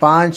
5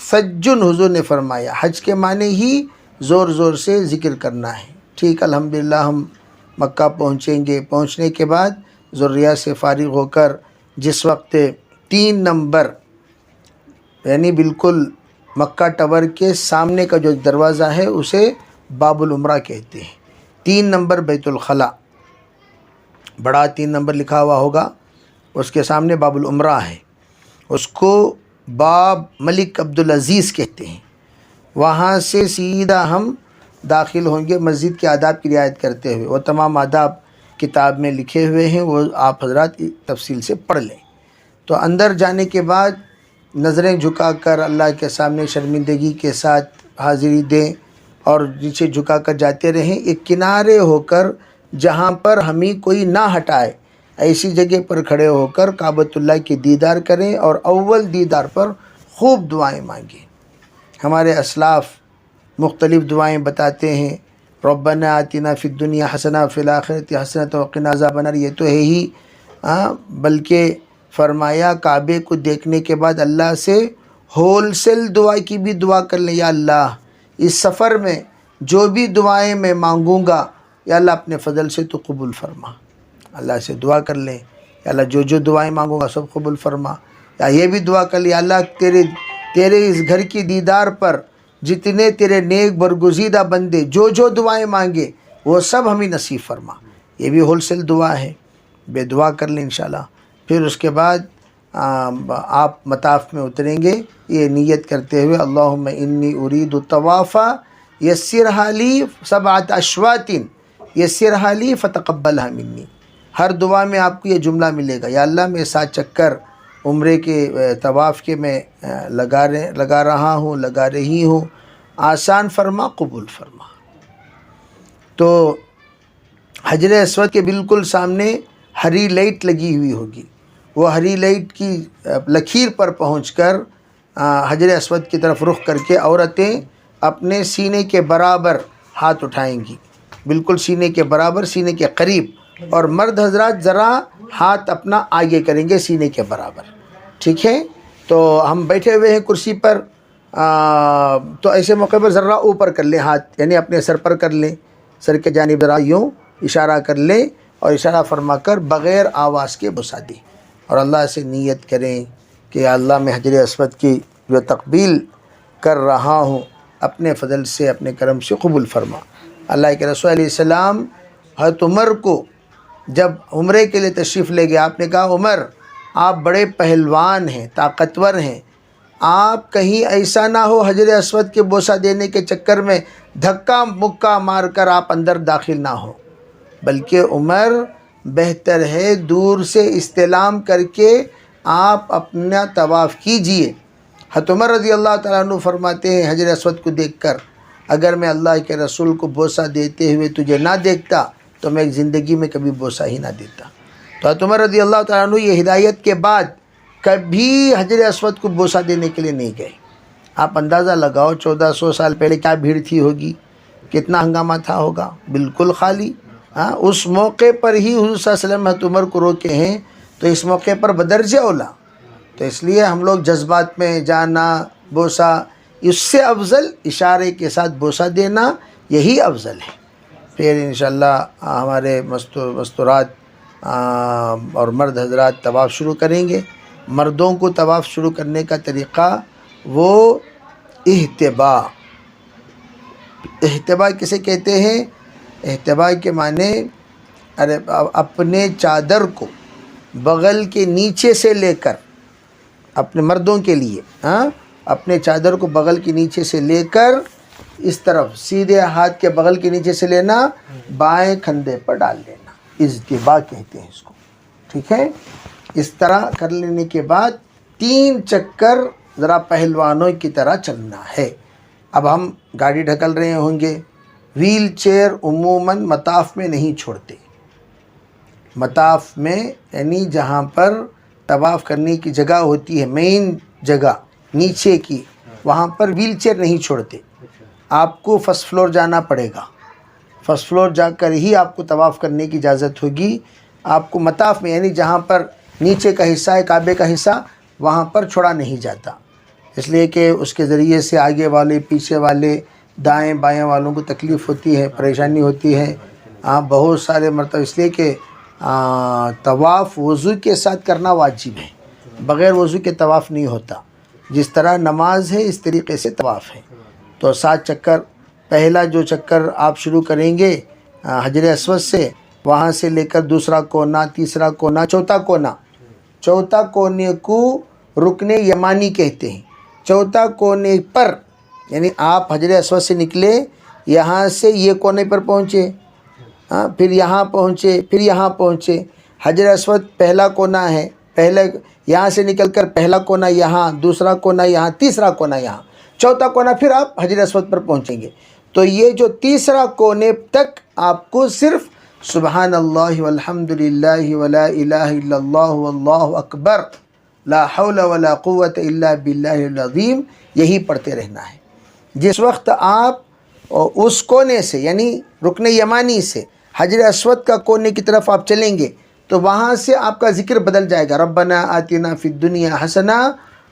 فجن حضور نے فرمایا حج کے معنی ہی زور زور سے ذکر کرنا ہے. ٹھیک، الحمدللہ ہم مکہ پہنچیں گے. پہنچنے کے بعد ضروریات سے فارغ ہو کر جس وقت 3 نمبر یعنی بالکل مکہ ٹاور کے سامنے کا جو دروازہ ہے اسے باب العمرہ کہتے ہیں. 3 نمبر بیت الخلا، بڑا 3 نمبر لکھا ہوا ہوگا، اس کے سامنے باب العمرہ ہے. اس کو باب ملک عبدالعزیز کہتے ہیں. وہاں سے سیدھا ہم داخل ہوں گے مسجد کے آداب کی رعایت کرتے ہوئے. وہ تمام آداب کتاب میں لکھے ہوئے ہیں، وہ آپ حضرات تفصیل سے پڑھ لیں. تو اندر جانے کے بعد نظریں جھکا کر اللہ کے سامنے شرمندگی کے ساتھ حاضری دیں اور نیچے جھکا کر جاتے رہیں. ایک کنارے ہو کر جہاں پر ہمیں کوئی نہ ہٹائے ایسی جگہ پر کھڑے ہو کر کعبۃ اللہ کی دیدار کریں اور اول دیدار پر خوب دعائیں مانگیں. ہمارے اسلاف مختلف دعائیں بتاتے ہیں. ربنا آتنا فی الدنیا حسنہ فی الآخرۃ حسنۃ وقنا عذاب النار، یہ تو ہے ہی، بلکہ فرمایا کعبے کو دیکھنے کے بعد اللہ سے ہول سیل دعا کی بھی دعا کر لیں. یا اللہ اس سفر میں جو بھی دعائیں میں مانگوں گا یا اللہ اپنے فضل سے تو قبول فرما. اللہ سے دعا کر لیں یا اللہ جو دعائیں مانگوں گا سب قبول فرما. یا یہ بھی دعا کر لیں یا اللہ تیرے اس گھر کی دیدار پر جتنے تیرے نیک برگزیدہ بندے جو دعائیں مانگے وہ سب ہمیں نصیب فرما. یہ بھی ہول سیل دعا ہے، بے دعا کر لیں انشاءاللہ. پھر اس کے بعد آپ مطاف میں اتریں گے یہ نیت کرتے ہوئے اللہم انی ارید الطواف یسرھا لی 7 اشواط یسرھا لی فتقبلھا منی. ہر دعا میں آپ کو یہ جملہ ملے گا، یا اللہ میں 7 چکر عمرے کے طواف کے میں لگا رہا ہوں، لگا رہی ہوں، آسان فرما، قبول فرما. تو حجر اسود کے بالکل سامنے ہری لائٹ لگی ہوئی ہوگی. وہ ہری لائٹ کی لکیر پر پہنچ کر حجر اسود کی طرف رخ کر کے عورتیں اپنے سینے کے برابر ہاتھ اٹھائیں گی، بالکل سینے کے برابر، سینے کے قریب. اور مرد حضرات ذرا ہاتھ اپنا آگے کریں گے سینے کے برابر. ٹھیک ہے، تو ہم بیٹھے ہوئے ہیں کرسی پر، تو ایسے موقع پر ذرا اوپر کر لیں ہاتھ، یعنی اپنے سر پر کر لیں، سر کے جانب ذرا یوں اشارہ کر لیں اور اشارہ فرما کر بغیر آواز کے بوسہ دیں اور اللہ سے نیت کریں کہ اللہ میں حجر اسود کی جو تقبیل کر رہا ہوں اپنے فضل سے اپنے کرم سے قبول فرما. اللہ کے رسول علیہ السلام حضرت عمر کو جب عمرے کے لیے تشریف لے گئے، آپ نے کہا عمر آپ بڑے پہلوان ہیں، طاقتور ہیں، آپ کہیں ایسا نہ ہو حجر اسود کے بوسہ دینے کے چکر میں دھکا مکہ مار کر آپ اندر داخل نہ ہو، بلکہ عمر بہتر ہے دور سے استلام کر کے آپ اپنا طواف کیجئے. حضرت عمر رضی اللہ تعالیٰ عنہ فرماتے ہیں حجر اسود کو دیکھ کر اگر میں اللہ کے رسول کو بوسہ دیتے ہوئے تجھے نہ دیکھتا تو میں زندگی میں کبھی بوسہ ہی نہ دیتا. تو حضرت عمر رضی اللہ تعالیٰ عنہ یہ ہدایت کے بعد کبھی حجر اسود کو بوسہ دینے کے لیے نہیں گئے. آپ اندازہ لگاؤ 1400 سال پہلے کیا بھیڑ تھی ہوگی، کتنا ہنگامہ تھا ہوگا، بالکل خالی. اس موقع پر ہی حضور صلی اللہ علیہ وسلم حضرت عمر کو روکے ہیں، تو اس موقع پر بدرجہ اولا. تو اس لیے ہم لوگ جذبات میں جانا، بوسہ، اس سے افضل اشارے کے ساتھ بوسہ دینا یہی افضل ہے. پھر انشاءاللہ ہمارے مستورات اور مرد حضرات طواف شروع کریں گے. مردوں کو طواف شروع کرنے کا طریقہ وہ احتباء کسے کہتے ہیں؟ احتباء کے معنی اپنے چادر کو بغل کے نیچے سے لے کر، اپنے مردوں کے لیے اپنے چادر کو بغل کے نیچے سے لے کر اس طرف سیدھے ہاتھ کے بغل کے نیچے سے لینا، بائیں کھندے پر ڈال لینا، احتباء کہتے ہیں اس کو. ٹھیک ہے، اس طرح کر لینے کے بعد 3 چکر ذرا پہلوانوں کی طرح چلنا ہے. اب ہم گاڑی ڈھکل رہے ہوں گے، ویل چیئر عموماً مطاف میں نہیں چھوڑتے. مطاف میں یعنی جہاں پر طواف کرنے کی جگہ ہوتی ہے، مین جگہ نیچے کی، وہاں پر ویل چیئر نہیں چھوڑتے. آپ کو فرسٹ فلور جانا پڑے گا، فرسٹ فلور جا کر ہی آپ کو طواف کرنے کی اجازت ہوگی. آپ کو مطاف میں یعنی جہاں پر نیچے کا حصہ ہے کعبے کا حصہ، وہاں پر چھوڑا نہیں جاتا. اس لیے کہ اس کے ذریعے سے آگے والے پیچھے والے دائیں بائیں والوں کو تکلیف ہوتی ہے، پریشانی ہوتی ہے. بہت سارے مرتبہ اس لیے کہ طواف وضو کے ساتھ کرنا واجب ہے، بغیر وضو کے طواف نہیں ہوتا. جس طرح نماز ہے اس طریقے سے طواف ہے. تو 7 چکر، پہلا جو چکر آپ شروع کریں گے حجر اسود سے، وہاں سے لے کر دوسرا کونا، تیسرا کونا، چوتھا کونے کو رکن یمانی کہتے ہیں. چوتھا کونے پر یعنی آپ حجر اسود سے نکلے، یہاں سے یہ کونے پر پہنچے، پھر یہاں پہنچے، پھر یہاں پہنچے. حجر اسود پہلا کونا ہے، پہلے یہاں سے نکل کر پہلا کونا یہاں، دوسرا کونا یہاں، تیسرا کونا یہاں، چوتھا کونا پھر آپ حجر اسود پر پہنچیں گے. تو یہ جو تیسرا کونے تک آپ کو صرف سبحان اللہ والحمد للہ ولا الہ الا اللہ واللہ اکبر لا حول ولا قوت الا باللہ العظیم یہی پڑھتے رہنا ہے. جس وقت آپ اس کونے سے یعنی رکن یمانی سے حجر اسود کا کونے کی طرف آپ چلیں گے تو وہاں سے آپ کا ذکر بدل جائے گا. ربنا آتنا فی الدنیا حسنہ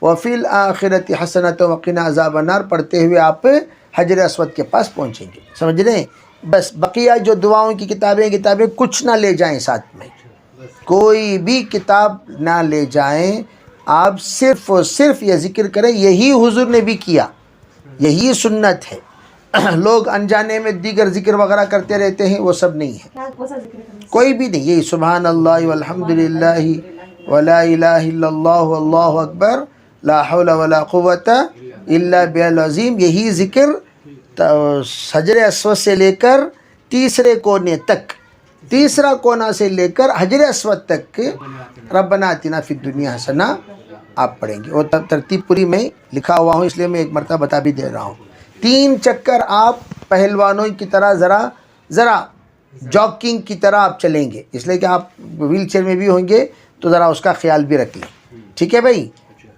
وفی الآخرۃ حسنۃ وقنا عذاب النار پڑھتے ہوئے آپ حجر اسود کے پاس پہنچیں گے. سمجھ رہے ہیں؟ بس بقیہ جو دعاؤں کی کتابیں کچھ نہ لے جائیں، ساتھ میں کوئی بھی کتاب نہ لے جائیں. آپ صرف اور صرف یہ ذکر کریں. یہی حضور نے بھی کیا، یہی سنت ہے. لوگ انجانے میں دیگر ذکر وغیرہ کرتے رہتے ہیں، وہ سب نہیں ہے، کوئی بھی نہیں. یہی سبحان اللہ والحمد للہ ولا الہ الا اللہ واللہ اکبر لا حول ولا قوت الا باللہ العظیم. یہی ذکر حجر اسود سے لے کر تیسرے کونے تک، تیسرا کونا سے لے کر حجر اسود تک ربنا آتنا فی الدنیا حسنہ آپ پڑھیں گے. اور ترتیب پوری میں لکھا ہوا ہوں، اس لیے میں ایک مرتبہ بتا بھی دے رہا ہوں. 3 چکر آپ پہلوانوں کی طرح ذرا جاگنگ کی طرح آپ چلیں گے، اس لیے کہ آپ ویل چیئر میں بھی ہوں گے تو ذرا اس کا خیال بھی رکھ لیں. ٹھیک ہے بھائی؟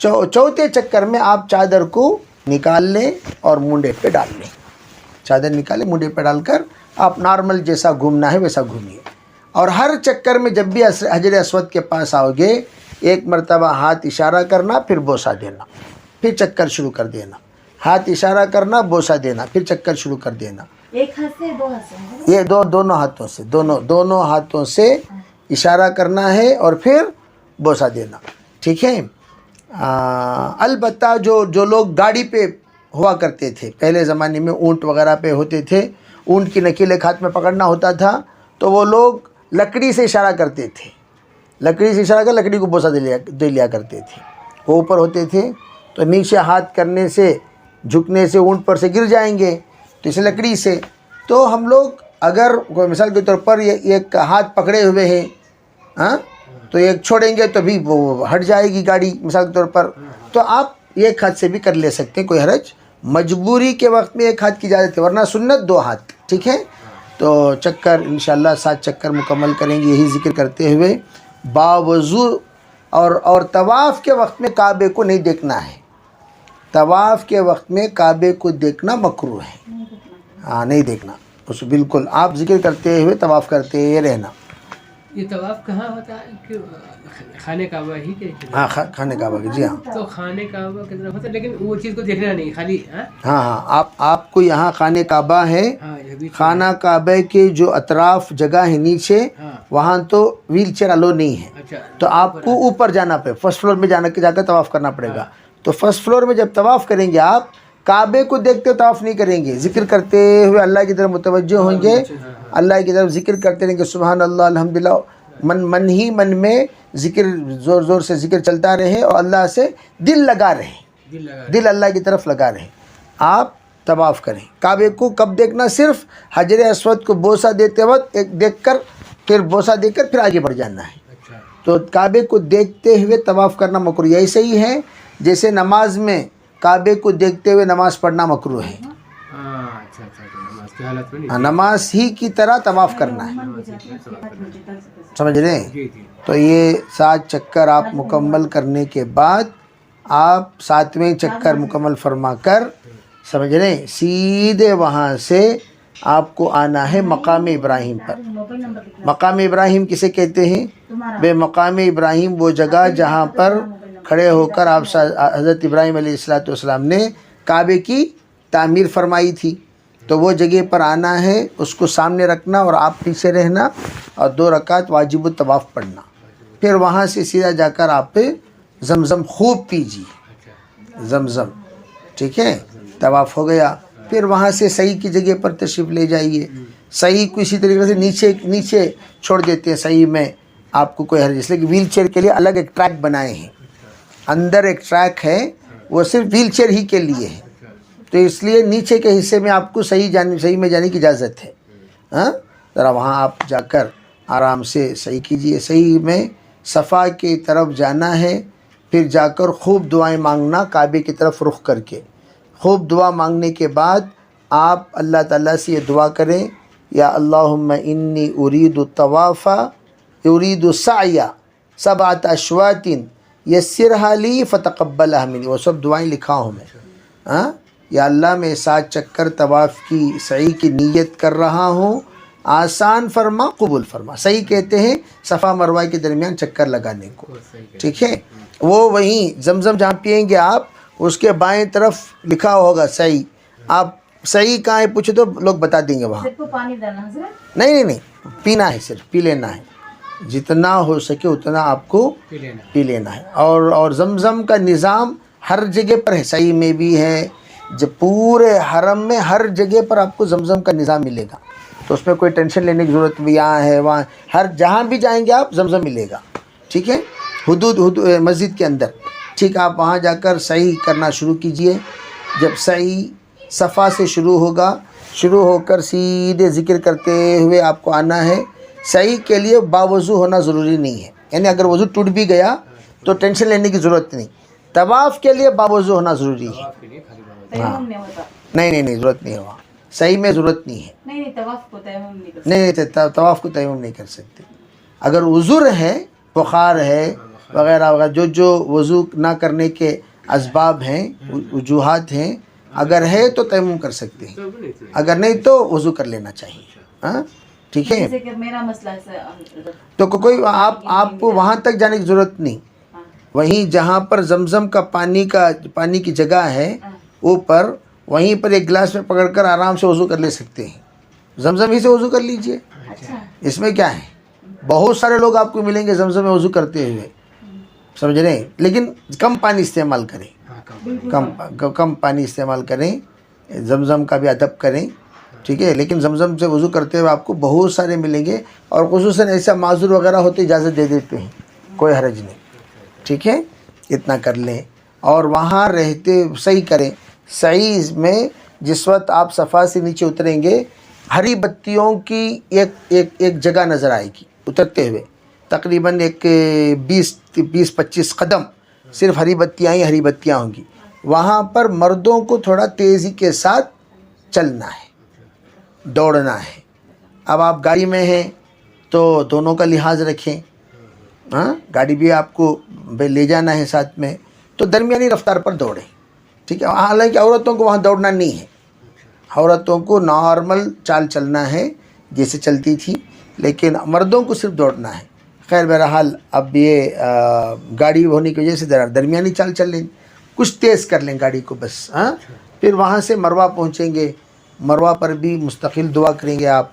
چوتھے چکر میں آپ چادر کو نکال لیں اور مونڈے پہ ڈال لیں. چادر نکالیں، مونڈے پہ ڈال کر آپ نارمل جیسا گھومنا ہے ویسا گھومیے. اور ہر چکر میں جب بھی حجر اسود کے پاس آؤ گے، ایک مرتبہ ہاتھ اشارہ کرنا، پھر بوسہ دینا، پھر چکر شروع کر دینا. ہاتھ اشارہ کرنا، بوسہ دینا، پھر چکر شروع کر دینا. ایک ہاتھ سے 2 ہاتھ سے؟ یہ دونوں ہاتھوں سے، دونوں ہاتھوں سے اشارہ کرنا ہے اور پھر بوسہ دینا. ٹھیک ہے؟ البتہ جو لوگ گاڑی پہ ہوا کرتے تھے، پہلے زمانے میں اونٹ وغیرہ پہ ہوتے تھے، اونٹ کی نکیل ایک ہاتھ میں پکڑنا ہوتا تھا، تو وہ لوگ لکڑی سے اشارہ کرتے تھے. لکڑی سے اشارہ کر لکڑی کو بوسہ دے لیا کرتے تھے. وہ اوپر ہوتے تھے تو نیچے ہاتھ کرنے سے، جھکنے سے اونٹ پر سے گر جائیں گے، تو اسے لکڑی سے. تو ہم لوگ اگر کوئی مثال کے طور پر ایک ہاتھ پکڑے ہوئے ہیں تو ایک چھوڑیں گے تو بھی وہ ہٹ جائے گی گاڑی مثال کے طور پر، تو آپ ایک ہاتھ سے بھی کر لے سکتے ہیں، کوئی حرج. مجبوری کے وقت میں ایک ہاتھ کی اجازت ہے، ورنہ سنت 2 ہاتھ. ٹھیک ہے؟ تو چکر انشاءاللہ 7 چکر مکمل کریں گے یہی ذکر کرتے ہوئے باوضو. اور طواف کے وقت میں کعبے کو نہیں دیکھنا ہے. طواف کے وقت میں کعبے کو دیکھنا مکروہ ہے. نہیں دیکھنا اس بالکل. آپ ذکر کرتے ہوئے طواف کرتے رہنا. یہ طواف کہاں ہوتا ہے؟ خانہ کعبہ ہی کے؟ خانہ کعبہ کی. جی ہاں. تو خانہ کعبہ کی طرف ہوتا ہے، لیکن وہ چیز کو دیکھنا نہیں، خالی آپ کو یہاں خانہ کعبہ ہے. خانہ کعبہ کے جو اطراف جگہ ہے نیچے، وہاں تو ویل چیئر الو نہیں ہے، تو آپ کو اوپر جانا پڑے، فرسٹ فلور میں جا کر طواف کرنا پڑے گا. تو فرسٹ فلور میں جب طواف کریں گے آپ کعبے کو دیکھتے طواف نہیں کریں گے، ذکر کرتے ہوئے اللہ کی طرف متوجہ ہوں گے، اللہ کی طرف ذکر کرتے رہیں گے. سبحان اللہ الحمدللہ، من میں ذکر، زور زور سے ذکر چلتا رہے اور اللہ سے دل لگا رہے، دل اللہ کی طرف لگا رہے. آپ طواف کریں. کعبے کو کب دیکھنا؟ صرف حجر اسود کو بوسہ دیتے وقت ایک دیکھ کر، پھر بوسہ دے کر پھر آگے بڑھ جانا ہے. تو کعبے کو دیکھتے ہوئے طواف کرنا مکروہ. ایسے ہی ہے جیسے نماز میں کعبے کو دیکھتے ہوئے نماز پڑھنا مکروہ ہے. نماز ہی کی طرح طواف کرنا ہے. سمجھ رہے ہیں؟ تو یہ 7 چکر آپ مکمل کرنے کے بعد آپ 7ویں چکر مکمل فرما کر، سمجھ رہے ہیں، سیدھے وہاں سے آپ کو آنا ہے مقام ابراہیم پر. مقام ابراہیم کسے کہتے ہیں؟ بے مقام ابراہیم وہ جگہ جہاں پر کھڑے ہو کر آپ حضرت ابراہیم علیہ السلام نے کعبے کی تعمیر فرمائی تھی. تو وہ جگہ پر آنا ہے، اس کو سامنے رکھنا اور آپ پیچھے رہنا اور 2 رکعت واجب الطواف پڑھنا. پھر وہاں سے سیدھا جا کر آپ زمزم خوب پیجیے، زمزم، ٹھیک ہے. طواف ہو گیا، پھر وہاں سے صحیح کی جگہ پر تشریف لے جائیے. صحیح کو اسی طریقے سے نیچے چھوڑ دیتے ہیں. صحیح میں آپ کو کوئی حرج، اس لیے کہ ویل چیئر کے لیے الگ ایک ٹریک بنائے ہیں، اندر ایک ٹریک ہے وہ صرف ویل چیئر ہی کے لیے ہے. تو اس لیے نیچے کے حصے میں آپ کو صحیح میں جانے کی اجازت ہے. ہاں، ذرا وہاں آپ جا کر آرام سے صحیح کیجیے. صحیح میں صفا کی طرف جانا ہے، پھر جا کر خوب دعائیں مانگنا کعبے کی طرف رخ کر کے. خوب دعا مانگنے کے بعد آپ اللہ تعالیٰ سے یہ دعا کریں، یا اللہم انی ارید الطواف ارید السعی 7 اشواط یسرھا لی فتقبلھا منی. وہ سب دعائیں لکھا ہوں میں. ہاں، یا اللہ میں 7 چکر طواف کی سعی کی نیت کر رہا ہوں، آسان فرما، قبول فرما. صحیح کہتے ہیں صفا مروہ کے درمیان چکر لگانے کو، ٹھیک ہے. وہ وہیں زمزم جہاں پئیں گے آپ، اس کے بائیں طرف لکھا ہوگا صحیح. آپ صحیح کہاں ہے پوچھے تو لوگ بتا دیں گے وہاں. صرف کو پانی ڈالنا حضرت؟ نہیں، پینا ہے، صرف پی لینا ہے. جتنا ہو سکے اتنا آپ کو پی لینا ہے. اور زمزم کا نظام ہر جگہ پر ہے، صحیح میں بھی ہے. جب پورے حرم میں ہر جگہ پر آپ کو زمزم کا نظام ملے گا، تو اس میں کوئی ٹینشن لینے کی ضرورت بھی. یہاں ہے وہاں، ہر جہاں بھی جائیں گے آپ زمزم ملے گا، ٹھیک ہے. حدود مسجد کے اندر، ٹھیک. آپ وہاں جا کر صحیح کرنا شروع کیجئے. جب صحیح صفا سے شروع ہوگا، شروع ہو کر سیدھے ذکر کرتے ہوئے آپ کو آنا ہے. صحیح کے لیے باوضو ہونا ضروری نہیں ہے، یعنی اگر وضو ٹوٹ بھی گیا تو ٹینشن لینے کی ضرورت نہیں. طواف کے لیے باوضو ہونا ضروری ہے. تیمم نہیں ہوتا؟ نہیں، ضرورت نہیں ہوا. صحیح میں ضرورت نہیں ہے. نہیں، طواف کو تیمم نہیں کر سکتے. نہیں، طواف کو تیمم نہیں کر سکتے. اگر عذر ہے، بخار ہے وغیرہ وغیرہ، جو وضو نہ کرنے کے اسباب ہیں، وجوہات ہیں، اگر ہے تو تیمم کر سکتے ہیں، اگر نہیں تو وضو کر لینا چاہیے. ہاں، ٹھیک ہے. جیسے کہ میرا مسئلہ ہے تو کوئی آپ کو وہاں تک جانے کی ضرورت نہیں. وہیں جہاں پر زمزم کا پانی کی جگہ ہے اوپر، وہیں پر ایک گلاس میں پکڑ کر آرام سے وضو کر لے سکتے ہیں. زمزم ہی سے وضو کر لیجئے، اس میں کیا ہے. بہت سارے لوگ آپ کو ملیں گے زمزم میں وضو کرتے ہوئے، سمجھ رہے ہیں. لیکن کم پانی استعمال کریں، کم پانی استعمال کریں. زمزم کا بھی ادب کریں، ٹھیک ہے. لیکن زمزم سے وضو کرتے ہوئے آپ کو بہت سارے ملیں گے، اور خصوصاً ایسا معذور وغیرہ ہوتے اجازت دے دیتے ہیں، کوئی حرج نہیں، ٹھیک ہے. اتنا کر لیں. اور وہاں رہتے صحیح کریں. صحیح میں جس وقت آپ صفا سے نیچے اتریں گے، ہری بتیوں کی ایک جگہ نظر آئے گی اترتے ہوئے. تقریباً ایک 20-25 قدم صرف ہری بتیاں ہوں گی. وہاں پر مردوں کو تھوڑا تیزی کے ساتھ چلنا ہے، دوڑنا ہے. اب آپ گاڑی میں ہیں تو دونوں کا لحاظ رکھیں. ہاں، گاڑی بھی آپ کو لے جانا ہے ساتھ میں، تو درمیانی رفتار پر دوڑیں، ٹھیک ہے. حالانکہ عورتوں کو وہاں دوڑنا نہیں ہے، عورتوں کو نارمل چال چلنا ہے جیسے چلتی تھی، لیکن مردوں کو صرف دوڑنا ہے. خیر بہرحال اب یہ گاڑی ہونے کی وجہ سے درمیانی چال چل لیں، کچھ تیز کر لیں گاڑی کو بس. ہاں، پھر وہاں سے مروہ پہنچیں گے. مروہ پر بھی مستقل دعا کریں گے آپ،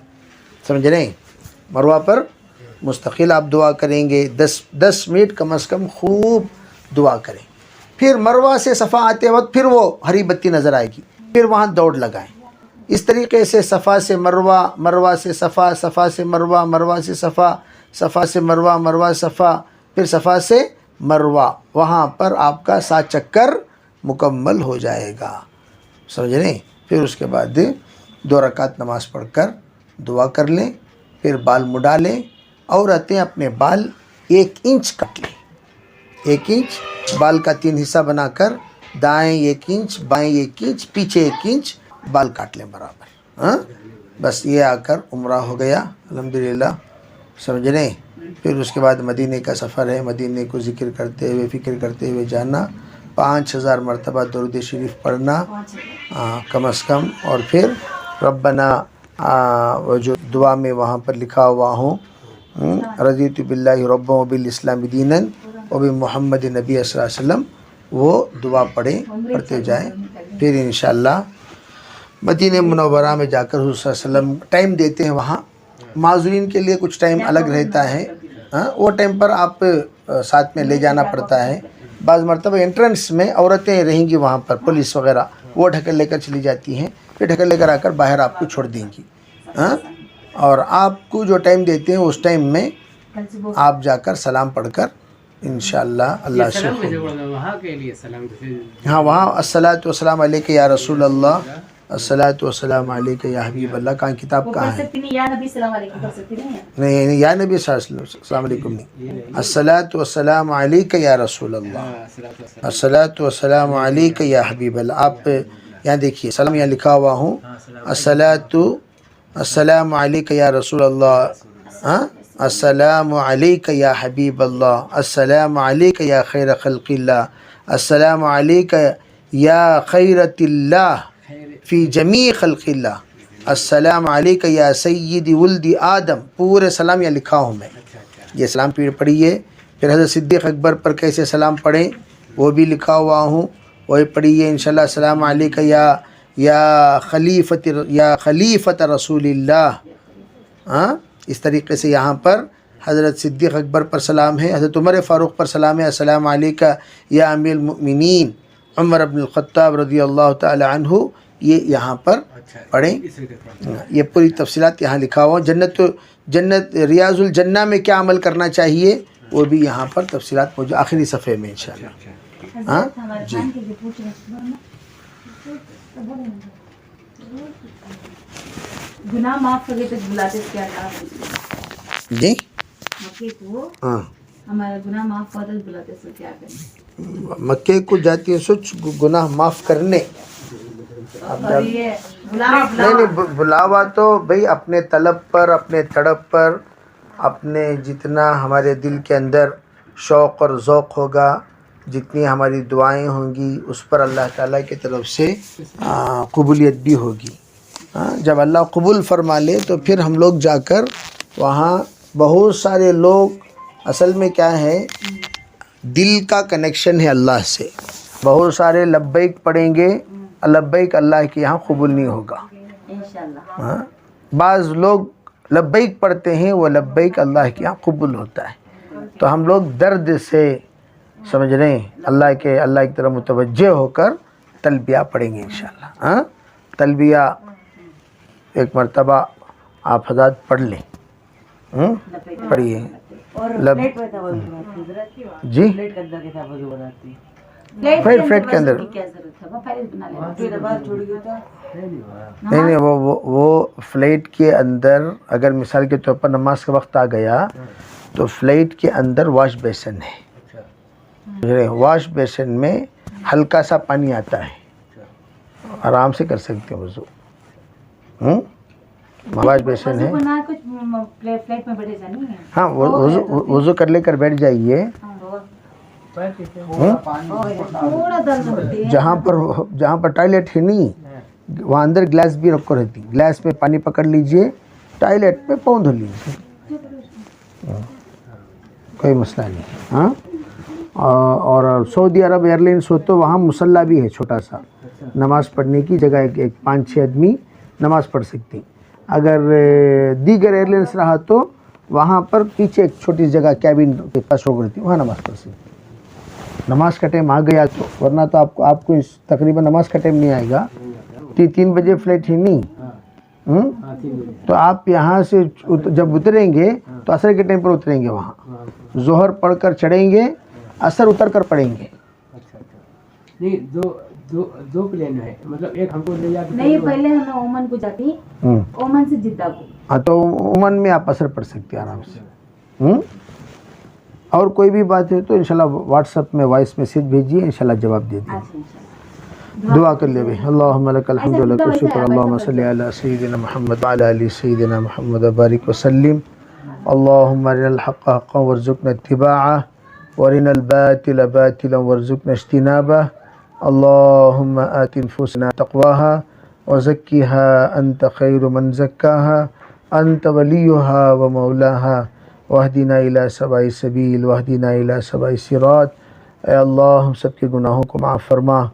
سمجھ رہے ہیں. مروہ پر مستقل آپ دعا کریں گے، 10 منٹ کم از کم خوب دعا کریں. پھر مروہ سے صفا آتے وقت پھر وہ ہری بتی نظر آئے گی، پھر وہاں دوڑ لگائیں. اس طریقے سے صفا سے مروہ، مروہ سے صفا، صفا سے مروہ، مروہ سے صفا، صفا سے مروہ، مروہ صفا، پھر صفا سے مروہ. وہاں پر آپ کا 7 چکر مکمل ہو جائے گا، سمجھ رہے ہیں. پھر اس کے بعد 2 رکعت نماز پڑھ کر دعا کر لیں. پھر بال مڈا لیں. عورتیں اپنے بال 1 انچ کٹ لیں. 1 انچ بال کا 3 حصہ بنا کر دائیں 1 انچ، بائیں 1 انچ، پیچھے 1 انچ بال کاٹ لیں برابر. ہاں، بس یہ آ کر عمرہ ہو گیا الحمدللہ، سمجھ رہے ہیں. پھر اس کے بعد مدینے کا سفر ہے. مدینے کو ذکر کرتے ہوئے، فکر کرتے ہوئے جانا. 5000 مرتبہ درود شریف پڑھنا کم از کم. اور پھر ربنا وہ جو دعا میں وہاں پر لکھا ہوا ہوں، رضیت باللہ ربا وبالاسلام دینا وہ بھی محمد نبی صلی اللہ علیہ وسلم وہ دعا پڑھتے جائیں. پھر انشاءاللہ مدینہ منورہ میں جا کر حضور صلی اللہ علیہ وسلم ٹائم دیتے ہیں. وہاں معذورین کے لیے کچھ ٹائم الگ رہتا ہے. وہ ٹائم پر آپ ساتھ میں لے جانا پڑتا ہے. بعض مرتبہ انٹرنس میں عورتیں رہیں گی وہاں پر، پولیس وغیرہ وہ ڈھکل لے کر چلی جاتی ہیں، پھر ڈھکل لے کر آ کر باہر آپ کو چھوڑ دیں گی. اور آپ کو جو ٹائم دیتے ہیں اس ٹائم میں آپ جا کر سلام پڑھ کر انشاءاللہ اللہ سے وہاں کے لیے سلام. ہاں وہاں الصلاۃ والسلام علیک یا رسول اللہ، الصلاۃ والسلام علیک یا حبیب اللہ. کہاں کتاب کہاں ہے؟ یا نبی السلام علیکم پڑھ سکتی نہیں. نہیں یا نبی صلی اللہ علیہ وسلم السلام علیکم نہیں، الصلاۃ والسلام علیک یا رسول اللہ، الصلاۃ والسلام علیک یا حبیب اللہ. آپ یہاں دیکھیے سلام یہاں لکھا ہوا ہوں، الصلاۃ السلام علیک یا رسول اللہ، السلام علیک یا حبیب اللہ، السلام علیک یا خیر خلق اللہ، السلام علیک یا خیرت اللہ فی جمیع خلق اللہ، السلام علیک یا سید ولد آدم. پورے سلام یہاں لکھا ہوں میں. یہ سلام پڑھیے. پھر حضرت صدیق اکبر پر کیسے سلام پڑھیں وہ بھی لکھا ہوا ہوں، وہی پڑھیے انشاءاللہ. السلام علیک یا خلیفۃ رسول اللہ. اس طریقے سے یہاں پر حضرت صدیق اکبر پر سلام ہے، حضرت عمر فاروق پر سلام ہے، السلام علیک یا امیر المؤمنین عمر بن الخطاب رضی اللہ تعالی عنہ. یہ یہاں پر پڑھیں. یہ پوری تفصیلات یہاں لکھا ہوا. جنت ریاض الجنہ میں کیا عمل کرنا چاہیے وہ بھی یہاں پر تفصیلات موجود آخری صفحے میں انشاءاللہ. ہاں جی گناہ معاف کرے تو بلاتے کیا جی مکے کو، ہاں ہمارا گناہ معاف کرے تو بلاتے سو کیا کریں؟ مکے کو جاتی ہے سوچ گناہ معاف کرنے. اور یہ بلاوا نہیں بلاوا تو بھئی اپنے طلب پر، اپنے تڑپ پر، اپنے جتنا ہمارے دل کے اندر شوق اور ذوق ہوگا، جتنی ہماری دعائیں ہوں گی اس پر اللہ تعالیٰ کی طرف سے قبولیت بھی ہوگی. جب اللہ قبول فرما لے تو پھر ہم لوگ جا کر وہاں بہت سارے لوگ، اصل میں کیا ہے دل کا کنیکشن ہے اللہ سے. بہت سارے لبیک پڑھیں گے، لبیک اللہ کے یہاں قبول نہیں ہوگا. انشاءاللہ. بعض لوگ لبیک پڑھتے ہیں، وہ لبیک اللہ کے یہاں قبول ہوتا ہے. تو ہم لوگ درد سے سمجھ رہے ہیں اللہ کی طرف متوجہ ہو کر تلبیہ پڑھیں گے انشاءاللہ. تلبیہ ایک مرتبہ آپ حضرات پڑھ لیں. پڑھیے جی فلیٹ کے اندر نہیں وہ فلیٹ کے اندر اگر مثال کے طور پر نماز کا وقت آ گیا تو فلیٹ کے اندر واش بیسن ہے. واش بیسن میں ہلکا سا پانی آتا ہے، آرام سے کر سکتے ہیں وضو. واش بیسن ہے. ہاں وضو کر لے کر بیٹھ جائیے. جہاں پر ٹوائلٹ ہے نہیں وہاں اندر گلاس بھی رکھو رہتی، گلاس میں پانی پکڑ لیجئے، ٹوائلٹ میں پاؤں دھو لیجیے، کوئی مسئلہ نہیں. ہاں اور سعودی عرب ایئر لائنس ہو تو وہاں مصلی بھی ہے چھوٹا سا، نماز پڑھنے کی جگہ، ایک 5-6 آدمی نماز پڑھ سکتے. اگر دیگر ایئر لائنس رہا تو وہاں پر پیچھے ایک چھوٹی سی جگہ کیبن کے پاس ہو کرتی، وہاں نماز پڑھ سکتے. نماز کا ٹائم آ گیا تو، ورنہ تو آپ کو تقریباً نماز کا ٹائم نہیں آئے گا. 3 بجے فلائٹ ہی نہیں، تو آپ یہاں سے جب اتریں گے تو عصر کے ٹائم پر اتریں گے، وہاں ظہر پڑھ کر چڑھیں گے، عصر اتر کر پڑھیں گے. نہیں دو پلین ہے، مطلب ایک ہم کو لے جاتے نہیں، پہلے ہم اومن کو جاتی، اومن سے جدہ کو. ہاں تو عمان میں آپ عصر پڑھ سکتے ہیں آرام سے. اور کوئی بھی بات ہے تو انشاءاللہ واٹس ایپ میں وائس میسیج بھیجیے، انشاءاللہ جواب دے دیں. دعا کر لے بھائی. اللہم لک الحمد ولک الشکر، اللہم صلی علی سیدنا محمد وعلی آل سیدنا محمد وبارک وسلم. اللہم ارنا الحق حقا وارزقنا اتباعہ وارنا الباطل باطلا وارزقنا اجتنابہ. اللہم آت نفوسنا تقواہا وزکیہا انت خیر من زکاہا انت ولیہا ومولاہا واہدنا الی سواء السبیل واہدنا الی سواء الصراط۔ اے اللہ ہم سب کے گناہوں کو معاف فرما،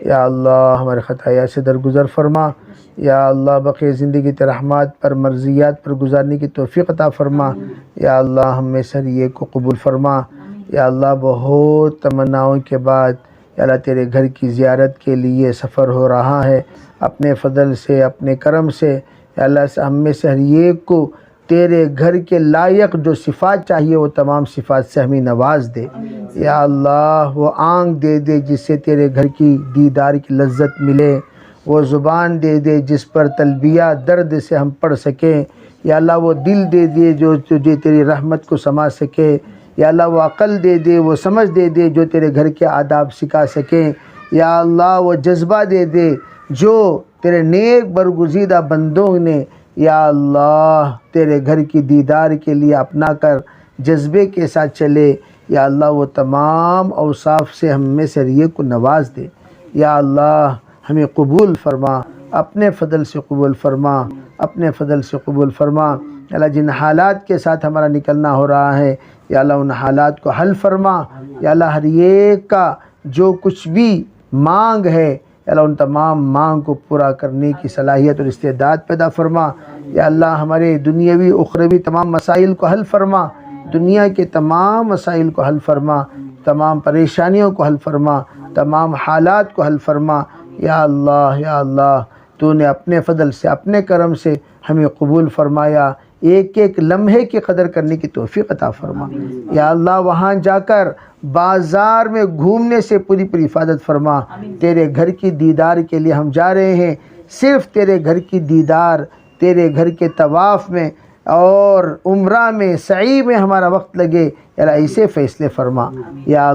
یا اللہ ہمارے خطایا سے درگزر فرما، یا اللہ بقیہ زندگی تیرے رحمات پر مرضیات پر گزارنے کی توفیق عطا فرما، یا اللہ ہم میں سے ہر ایک کو قبول فرما۔ یا اللہ بہت تمناؤں کے بعد یا اللہ تیرے گھر کی زیارت کے لیے سفر ہو رہا ہے، اپنے فضل سے اپنے کرم سے یا اللہ ہم میں سے ہر ایک کو تیرے گھر کے لائق جو صفات چاہیے وہ تمام صفات سے ہمیں نواز دے۔ یا اللہ وہ آنکھ دے دے جس سے تیرے گھر کی دیدار کی لذت ملے، وہ زبان دے دے جس پر تلبیہ درد سے ہم پڑھ سکیں، یا اللہ وہ دل دے دے جو تجھے تیری رحمت کو سما سکے، یا اللہ وہ عقل دے دے، وہ سمجھ دے دے جو تیرے گھر کے آداب سکھا سکیں، یا اللہ وہ جذبہ دے دے جو تیرے نیک برگزیدہ بندوں نے یا اللہ تیرے گھر کی دیدار کے لیے اپنا کر جذبے کے ساتھ چلے۔ یا اللہ وہ تمام اوصاف سے ہم میں سے ہر ایک کو نواز دے۔ یا اللہ ہمیں قبول فرما، اپنے فضل سے قبول فرما، اپنے فضل سے قبول فرما۔ یا اللہ جن حالات کے ساتھ ہمارا نکلنا ہو رہا ہے یا اللہ ان حالات کو حل فرما۔ یا اللہ ہر ایک کا جو کچھ بھی مانگ ہے یا اللہ ان تمام مانگ کو پورا کرنے کی صلاحیت اور استعداد پیدا فرما۔ یا اللہ ہمارے دنیاوی اخروی تمام مسائل کو حل فرما، دنیا کے تمام مسائل کو حل فرما، تمام پریشانیوں کو حل فرما، تمام حالات کو حل فرما۔ یا اللہ تو نے اپنے فضل سے اپنے کرم سے ہمیں قبول فرمایا، ایک ایک لمحے کی قدر کرنے کی توفیق عطا فرما۔ یا اللہ وہاں جا کر بازار میں گھومنے سے پوری حفاظت فرما۔ تیرے گھر کی دیدار کے لیے ہم جا رہے ہیں، صرف تیرے گھر کی دیدار، تیرے گھر کے طواف میں اور عمرہ میں سعی میں ہمارا وقت لگے، یا اللہ ایسے فیصلے فرما۔ یا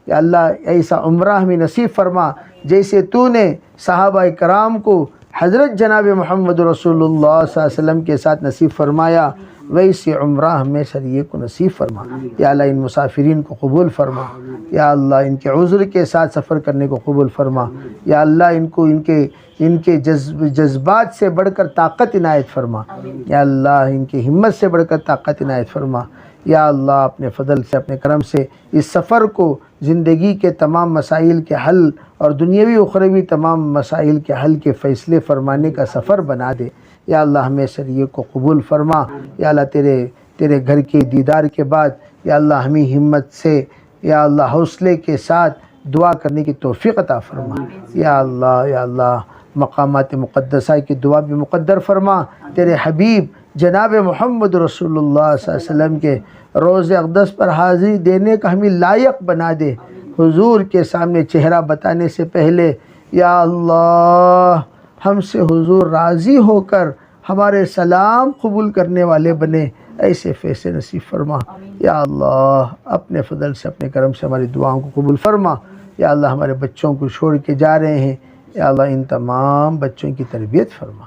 اللہ ایسا عمرہ ہمیں نصیب فرما جیسے تو نے صحابہ کرام کو حضرت جناب محمد رسول اللہ صلی اللہ علیہ وسلم کے ساتھ نصیب فرمایا، ویسے عمرہ ہمیں سر یہ کو نصیب فرما۔ یا اللہ ان مسافرین کو قبول فرما، یا اللہ ان کے عذر کے ساتھ سفر کرنے کو قبول فرما۔ یا اللہ ان کے جذبات سے بڑھ کر طاقت عنایت فرما، یا اللہ ان کی ہمت سے بڑھ کر طاقت عنایت فرما۔ یا اللہ اپنے فضل سے اپنے کرم سے اس سفر کو زندگی کے تمام مسائل کے حل اور دنیاوی اخروی تمام مسائل کے حل کے فیصلے فرمانے کا سفر بنا دے۔ یا اللہ ہمیں شریعت کو قبول فرما۔ یا اللہ تیرے گھر کے دیدار کے بعد یا اللہ ہمیں ہمت سے یا اللہ حوصلے کے ساتھ دعا کرنے کی توفیق عطا فرما۔ یا اللہ مقامات مقدسہ کی دعا بھی مقدر فرما۔ تیرے حبیب جناب محمد رسول اللہ صلی اللہ علیہ وسلم کے روز اقدس پر حاضری دینے کا ہمیں لائق بنا دے۔ حضور کے سامنے چہرہ بتانے سے پہلے یا اللہ ہم سے حضور راضی ہو کر ہمارے سلام قبول کرنے والے بنے، ایسے فیصلے نصیب فرما۔ یا اللہ اپنے فضل سے اپنے کرم سے ہماری دعاؤں کو قبول فرما۔ یا اللہ ہمارے بچوں کو چھوڑ کے جا رہے ہیں، یا اللہ ان تمام بچوں کی تربیت فرما،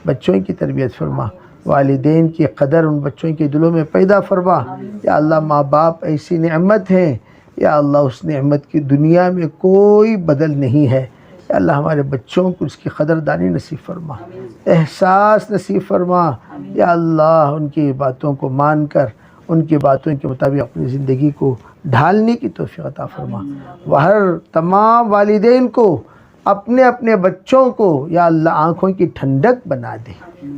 بچوں کی تربیت فرما، والدین کی قدر ان بچوں کے دلوں میں پیدا فرما۔ یا اللہ ماں باپ ایسی نعمت ہیں، یا اللہ اس نعمت کی دنیا میں کوئی بدل نہیں ہے۔ یا اللہ ہمارے بچوں کو اس کی قدردانی نصیب فرما، احساس نصیب فرما۔ یا اللہ ان کی باتوں کو مان کر ان کی باتوں کے مطابق اپنی زندگی کو ڈھالنے کی توفیق عطا فرما۔ وہ ہر تمام والدین کو اپنے اپنے بچوں کو یا اللہ آنکھوں کی ٹھنڈک بنا دے،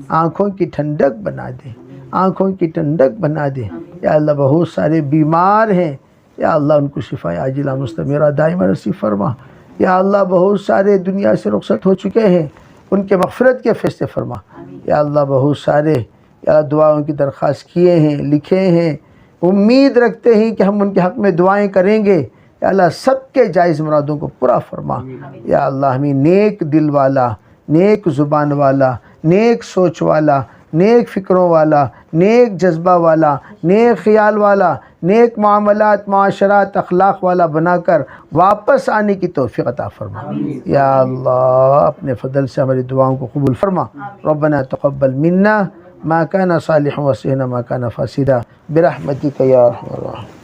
آنکھوں کی ٹھنڈک بنا دے، آنکھوں کی ٹھنڈک بنا دے۔ یا اللہ بہت سارے بیمار ہیں، یا اللہ ان کو شفا عاجلہ مستمرہ دائمہ نصیب فرما۔ یا اللہ بہت سارے دنیا سے رخصت ہو چکے ہیں، ان کے مغفرت کے فیصلے فرما۔ یا اللہ بہت سارے یا دعاؤں کی درخواست کیے ہیں، لکھے ہیں، امید رکھتے ہیں کہ ہم ان کے حق میں دعائیں کریں گے۔ یا اللہ سب کے جائز مرادوں کو پورا فرما۔ یا اللہ ہمیں نیک دل والا، نیک زبان والا، نیک سوچ والا، نیک فکروں والا، نیک جذبہ والا، نیک خیال والا، نیک معاملات، معاشرات، اخلاق والا بنا کر واپس آنے کی توفیق عطا فرما۔ یا اللہ اپنے فضل سے ہماری دعاؤں کو قبول فرما۔ ربنا تقبل منا ما كان صالحا وسعنا ما كان فاسدا برحمتك يا ارحم الراحمين۔